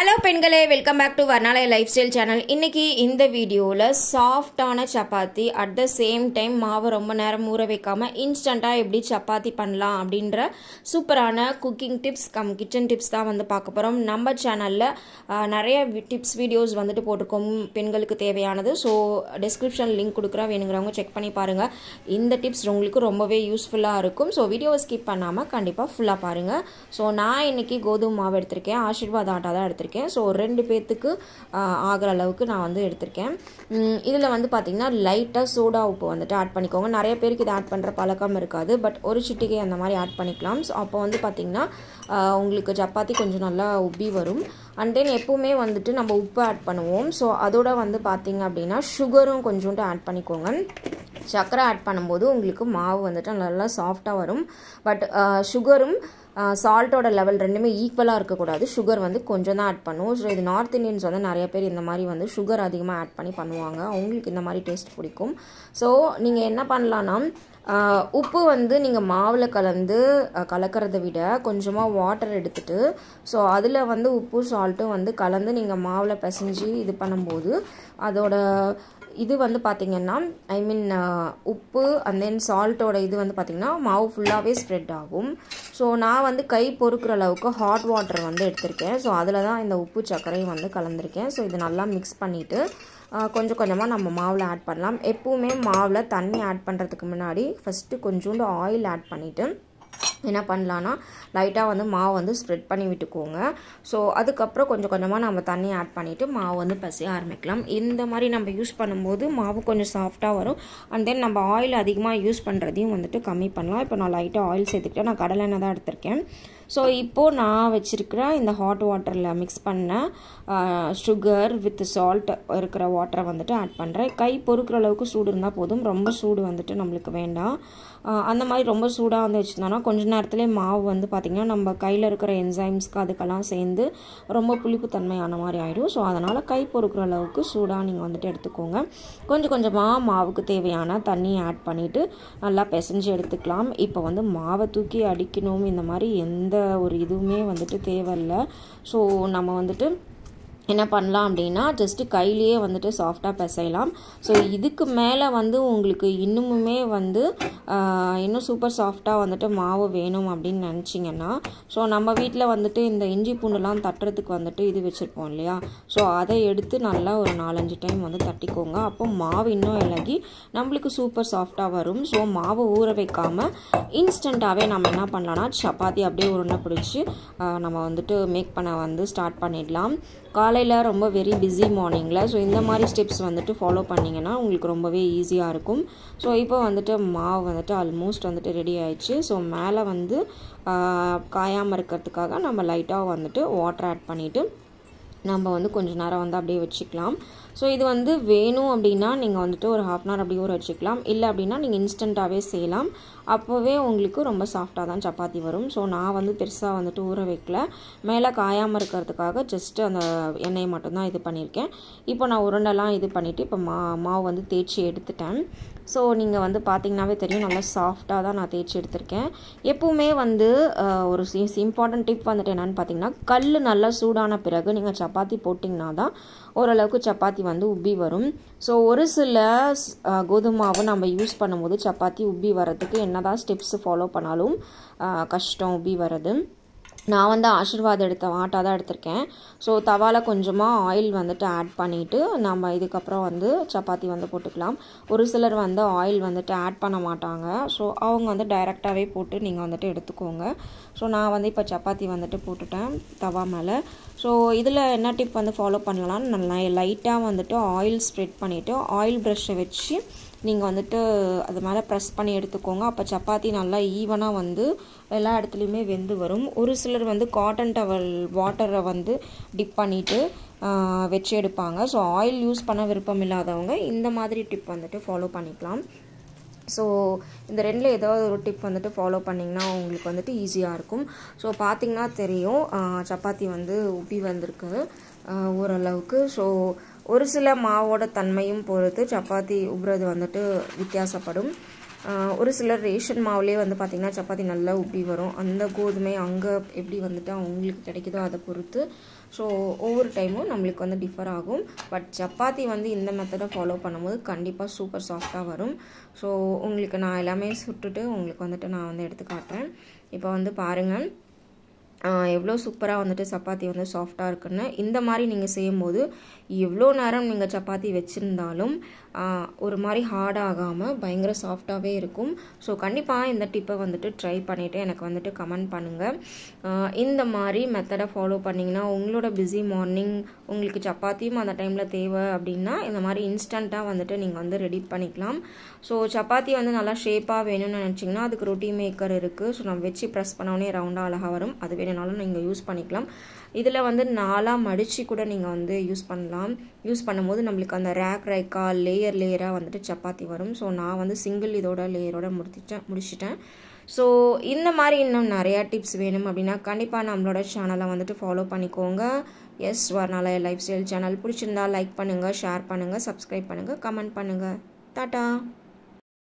Hello பெண்களே, welcome back to Varnalaya lifestyle channel. இன்னைக்கு இந்த வீடியோவில் சாஃப்டான chapati at the same time மாவு ரொம்ப நேரம் ஊற வைக்காமல் இன்ஸ்டண்ட்டாக எப்படி சப்பாத்தி பண்ணலாம் அப்படின்ற சூப்பரான குக்கிங் டிப்ஸ் கிச்சன் டிப்ஸ் தான் வந்து பார்க்க போகிறோம். நம்ம சேனலில் நிறைய டிப்ஸ் வீடியோஸ் வந்துட்டு போட்டிருக்கோம் பெண்களுக்கு தேவையானது. ஸோ டிஸ்கிரிப்ஷன் லிங்க் கொடுக்குறேன், வேணுங்கிறவங்க செக் பண்ணி பாருங்கள். இந்த டிப்ஸ் உங்களுக்கு ரொம்பவே யூஸ்ஃபுல்லாக இருக்கும். ஸோ வீடியோவை ஸ்கிப் பண்ணாமல் கண்டிப்பாக ஃபுல்லாக பாருங்கள். ஸோ நான் இன்னைக்கு கோதுமை மாவு எடுத்திருக்கேன், ஆசீர்வாத் ஆட்டா தான் எடுத்திருக்கேன். ஸோ 2 பேத்துக்கு ஆகிற அளவுக்கு நான் வந்து எடுத்திருக்கேன். இதில் வந்து பார்த்திங்கன்னா லைட்டாக சோடா உப்பு வந்துட்டு ஆட் பண்ணிக்கோங்க. நிறைய பேருக்கு இதை ஆட் பண்ணுற பழக்கம் இருக்காது, பட் ஒரு சிட்டிகை அந்த மாதிரி ஆட் பண்ணிக்கலாம். ஸோ அப்போ வந்து பார்த்திங்கன்னா உங்களுக்கு சப்பாத்தி கொஞ்சம் நல்லா உப்பி வரும். அண்ட் தென் எப்போவுமே வந்துட்டு நம்ம உப்பு ஆட் பண்ணுவோம். ஸோ அதோட வந்து பார்த்திங்க அப்படின்னா சுகரும் கொஞ்சோண்டு ஆட் பண்ணிக்கோங்க. சர்க்கரை ஆட் பண்ணும்போது உங்களுக்கு மாவு வந்துட்டு நல்லா சாஃப்டாக வரும். பட் சுகரும் சால்ட்டோட லெவல் ரெண்டுமே ஈக்குவலாக இருக்கக்கூடாது. சுகர் வந்து கொஞ்சம் தான் ஆட் பண்ணுவோம். ஸோ இது நார்த் இந்தியன்ஸ் வந்து நிறைய பேர் இந்த மாதிரி வந்து சுகர் அதிகமாக ஆட் பண்ணி பண்ணுவாங்க, அவங்களுக்கு இந்த மாதிரி டேஸ்ட் பிடிக்கும். ஸோ நீங்கள் என்ன பண்ணலான்னா உப்பு வந்து நீங்கள் மாவில் கலக்கிறத விட கொஞ்சமாக வாட்டர் எடுத்துகிட்டு ஸோ அதில் வந்து உப்பு சால்ட்டும் வந்து கலந்து நீங்கள் மாவில் பிசைஞ்சு இது பண்ணும்போது அதோட இது வந்து பார்த்திங்கன்னா உப்பு அண்ட் தென் சால்ட்டோட இது வந்து பார்த்திங்கன்னா மாவு ஃபுல்லாகவே ஸ்ப்ரெட் ஆகும். ஸோ நான் வந்து கை பொறுக்கிற அளவுக்கு ஹாட் வாட்டர் வந்து எடுத்திருக்கேன். ஸோ அதில் தான் இந்த உப்பு சர்க்கரையும் வந்து கலந்துருக்கேன். ஸோ இது நல்லா மிக்ஸ் பண்ணிவிட்டு கொஞ்சம் கொஞ்சமாக நம்ம மாவில் ஆட் பண்ணலாம். எப்போவுமே மாவில் தண்ணி ஆட் பண்ணுறதுக்கு முன்னாடி ஃபஸ்ட்டு கொஞ்சோண்டு ஆயில் ஆட் பண்ணிவிட்டு என்ன பண்ணலான்னா லைட்டாக வந்து மாவு வந்து ஸ்ப்ரெட் பண்ணி விட்டுக்கோங்க. ஸோ அதுக்கப்புறம் கொஞ்சம் கொஞ்சமாக நம்ம தண்ணி ஆட் பண்ணிவிட்டு மாவு வந்து பசைய ஆரம்பிக்கலாம். இந்த மாதிரி நம்ம யூஸ் பண்ணும்போது மாவு கொஞ்சம் சாஃப்டாக வரும். அண்ட் தென் நம்ம ஆயில் அதிகமாக யூஸ் பண்ணுறதையும் வந்துட்டு கம்மி பண்ணலாம். இப்போ நான் லைட்டாக ஆயில் சேர்த்துக்கிட்டேன், நான் கடலெண்ணெய் தான் எடுத்திருக்கேன். ஸோ இப்போது நான் வச்சுருக்கிற இந்த ஹாட் வாட்டரில் மிக்ஸ் பண்ண சுகர் வித் சால்ட் இருக்கிற வாட்டரை வந்துட்டு ஆட் பண்ணுறேன். கை பொறுக்கிற அளவுக்கு சூடு இருந்தால் போதும், ரொம்ப சூடு வந்துட்டு நம்மளுக்கு வேண்டாம். அந்த மாதிரி ரொம்ப சூடாக வந்து வச்சுருந்தோன்னா கொஞ்ச நேரத்துலேயே மாவு வந்து பார்த்திங்கன்னா நம்ம கையில் இருக்கிற என்சைம்ஸ்க்கு அதுக்கெல்லாம் சேர்ந்து ரொம்ப புளிப்புத்தன்மையான மாதிரி ஆகிடும். ஸோ அதனால் கை பொறுக்கிற அளவுக்கு சூடாக நீங்கள் வந்துட்டு எடுத்துக்கோங்க. கொஞ்சம் கொஞ்சமாக மாவுக்கு தேவையான தண்ணியை ஆட் பண்ணிவிட்டு நல்லா பிசைஞ்சு எடுத்துக்கலாம். இப்போ வந்து மாவை தூக்கி அடிக்கணும் இந்த மாதிரி எந்த ஒரு இதுவுமே வந்துட்டு தேவையில்லை. ஸோ நம்ம வந்துட்டு என்ன பண்ணலாம் அப்படின்னா ஜஸ்ட்டு கையிலேயே வந்துட்டு சாஃப்டாக பிசையலாம். ஸோ இதுக்கு மேலே வந்து உங்களுக்கு இன்னுமுமே வந்து இன்னும் சூப்பர் சாஃப்டாக வந்துட்டு மாவு வேணும் அப்படின்னு நினச்சிங்கன்னா ஸோ நம்ம வீட்டில் வந்துட்டு இந்த இஞ்சி பூண்டுலாம் தட்டுறதுக்கு வந்துட்டு இது வச்சுருப்போம் இல்லையா, ஸோ அதை எடுத்து நல்லா ஒரு 4-5 டைம் வந்து தட்டிக்கோங்க. அப்போ மாவு இன்னும் இலகி நம்மளுக்கு சூப்பர் சாஃப்டாக வரும். ஸோ மாவு ஊற வைக்காமல் இன்ஸ்டண்ட்டாகவே நம்ம என்ன பண்ணலாம்னா சப்பாத்தி அப்படியே உருண்டை பிடிச்சி நம்ம வந்துட்டு மேக் பண்ண வந்து ஸ்டார்ட் பண்ணிடலாம். காலையில் ரொம்ப வெரி பிஸி மார்னிங்கில் ஸோ இந்த மாதிரி ஸ்டெப்ஸ் வந்துட்டு ஃபாலோ பண்ணிங்கன்னா உங்களுக்கு ரொம்பவே ஈஸியாக இருக்கும். ஸோ இப்போ வந்துட்டு மாவு வந்துட்டு ஆல்மோஸ்ட் வந்துட்டு ரெடி ஆயிடுச்சு. ஸோ மேலே வந்து காயாமல் இருக்கிறதுக்காக நம்ம லைட்டாக வந்துட்டு வாட்டர் ஆட் பண்ணிவிட்டு நம்ம வந்து கொஞ்சம் நேரம் வந்து அப்படியே வச்சுக்கலாம். ஸோ இது வந்து வேணும் அப்படின்னா நீங்கள் வந்துட்டு ஒரு 1/2 hour அப்படியே ஊற வச்சுக்கலாம். இல்லை அப்படின்னா நீங்கள் இன்ஸ்டண்ட்டாகவே செய்யலாம். அப்போவே உங்களுக்கு ரொம்ப சாஃப்டாக தான் சப்பாத்தி வரும். ஸோ நான் வந்து பெருசாக வந்துட்டு ஊற வைக்கல, மேலே காயாமல் இருக்கிறதுக்காக ஜஸ்ட்டு அந்த எண்ணெயை மட்டும்தான் இது பண்ணியிருக்கேன். இப்போ நான் உருண்டெல்லாம் இது பண்ணிவிட்டு இப்போ மாவு வந்து தேய்ச்சி எடுத்துட்டேன். ஸோ நீங்கள் வந்து பார்த்திங்கனாவே தெரியும் நல்லா சாஃப்டாக தான் நான் தேய்ச்சி எடுத்திருக்கேன். எப்போவுமே வந்து ஒரு இம்பார்ட்டன்ட் டிப் வந்துட்டு என்னென்னு பார்த்தீங்கன்னா கல் நல்லா சூடான பிறகு நீங்கள் சப்பாத்தி போட்டிங்கன்னா தான் ஓரளவுக்கு சப்பாத்தி வந்து உப்பி வரும். ஸோ ஒரு சில கோதுமை மாவு நம்ம யூஸ் பண்ணும்போது சப்பாத்தி உப்பி வர்றதுக்கு என்னதான் ஸ்டெப்ஸ் ஃபாலோ பண்ணாலும் கஷ்டம் உப்பி வர்றது. நான் வந்து ஆசீர்வாத் ஆட்டா தான் எடுத்திருக்கேன். ஸோ தவாவில் கொஞ்சமாக ஆயில் வந்துட்டு ஆட் பண்ணிவிட்டு நம்ம இதுக்கப்புறம் வந்து சப்பாத்தி வந்து போட்டுக்கலாம். ஒரு சிலர் வந்து ஆயில் வந்துட்டு ஆட் பண்ண மாட்டாங்க. ஸோ அவங்க வந்து டைரெக்டாகவே போட்டு நீங்கள் வந்துட்டு எடுத்துக்கோங்க. ஸோ நான் வந்து இப்போ சப்பாத்தி வந்துட்டு போட்டுட்டேன் தவா மேலே. ஸோ இதில் என்ன டிப் வந்து ஃபாலோ பண்ணலாம்னு நல்லா லைட்டாக வந்துட்டு ஆயில் ஸ்ப்ரெட் பண்ணிவிட்டு ஆயில் ப்ரஷ்ஷை வச்சு நீங்கள் வந்துட்டு அது மேலே ப்ரெஸ் பண்ணி எடுத்துக்கோங்க. அப்போ சப்பாத்தி நல்லா ஈவனாக வந்து எல்லா இடத்துலையுமே வெந்து வரும். ஒரு சிலர் வந்து காட்டன் டவல் வாட்டரை வந்து டிப் பண்ணிவிட்டு வச்சு எடுப்பாங்க. ஸோ ஆயில் யூஸ் பண்ண விருப்பம் இல்லாதவங்க இந்த மாதிரி டிப் வந்துட்டு ஃபாலோ பண்ணிக்கலாம். ஸோ இந்த ரெண்டில் ஏதாவது ஒரு டிப் வந்துட்டு ஃபாலோ பண்ணிங்கன்னா உங்களுக்கு வந்துட்டு ஈஸியாக இருக்கும். ஸோ பார்த்திங்கன்னா தெரியும் சப்பாத்தி வந்து உப்பி வந்திருக்கு ஓரளவுக்கு. ஸோ ஒரு சில மாவோட தன்மையும் பொறுத்து சப்பாத்தி உப்புறது வந்துட்டு வித்தியாசப்படும். ஒரு சிலர் ரேஷன் மாவுலேயே வந்து பார்த்திங்கன்னா சப்பாத்தி நல்லா உப்பி வரும். அந்த கோதுமை அங்கே எப்படி வந்துட்டு அவங்களுக்கு கிடைக்குதோ அதை பொறுத்து. ஸோ ஒவ்வொரு டைமும் நம்மளுக்கு வந்து டிஃபர் ஆகும். பட் சப்பாத்தி வந்து இந்த மெத்தடை ஃபாலோ பண்ணும்போது கண்டிப்பாக சூப்பர் சாஃப்டாக வரும். ஸோ உங்களுக்கு நான் எல்லாமே சுட்டுட்டு உங்களுக்கு வந்துட்டு நான் வந்து எடுத்து காட்டுறேன். இப்போ வந்து பாருங்கள் எவ்வளோ சூப்பராக வந்துட்டு சப்பாத்தி வந்து சாஃப்டாக இருக்குன்னு. இந்த மாதிரி நீங்கள் செய்யும்போது எவ்வளோ நேரம் நீங்கள் சப்பாத்தி வச்சுருந்தாலும் ஒரு மாதிரி ஹார்டாகாமல் பயங்கர சாஃப்டாகவே இருக்கும். ஸோ கண்டிப்பாக இந்த டிப்பை வந்துட்டு ட்ரை பண்ணிவிட்டு எனக்கு வந்துட்டு கமெண்ட் பண்ணுங்கள். இந்த மாதிரி மெத்தடை ஃபாலோ பண்ணிங்கன்னா உங்களோட பிஸி மார்னிங் உங்களுக்கு சப்பாத்தியும் அந்த டைமில் தேவை அப்படின்னா இந்த மாதிரி இன்ஸ்டண்ட்டாக வந்துட்டு நீங்கள் வந்து ரெடி பண்ணிக்கலாம். ஸோ சப்பாத்தி வந்து நல்லா ஷேப்பாக வேணும்னு நினச்சிங்கன்னா அதுக்கு ரொட்டி மேக்கர் இருக்குது. ஸோ நம்ம வச்சு ப்ரெஸ் பண்ணோடனே ரவுண்டாக அழகாக வரும். அது வேணும்னாலும் நீங்கள் யூஸ் பண்ணிக்கலாம். இதில் வந்து 4ஆக மடித்து கூட நீங்கள் வந்து யூஸ் பண்ணலாம். யூஸ் பண்ணும்போது நம்மளுக்கு அந்த ரேக்காக லேயராக வந்துட்டு சப்பாத்தி வரும். ஸோ நான் வந்து சிங்கிள் இதோட லேயரோட முடிச்சிட்டேன். ஸோ இந்த மாதிரி இன்னும் நிறையா டிப்ஸ் வேணும் அப்படின்னா கண்டிப்பாக நம்மளோட சேனலை வந்துட்டு ஃபாலோ பண்ணிக்கோங்க. S Varnalaya life style channel பிடிச்சிருந்தா லைக் பண்ணுங்கள், ஷேர் பண்ணுங்கள், சப்ஸ்கிரைப் பண்ணுங்கள், கமெண்ட் பண்ணுங்கள். டாட்டா.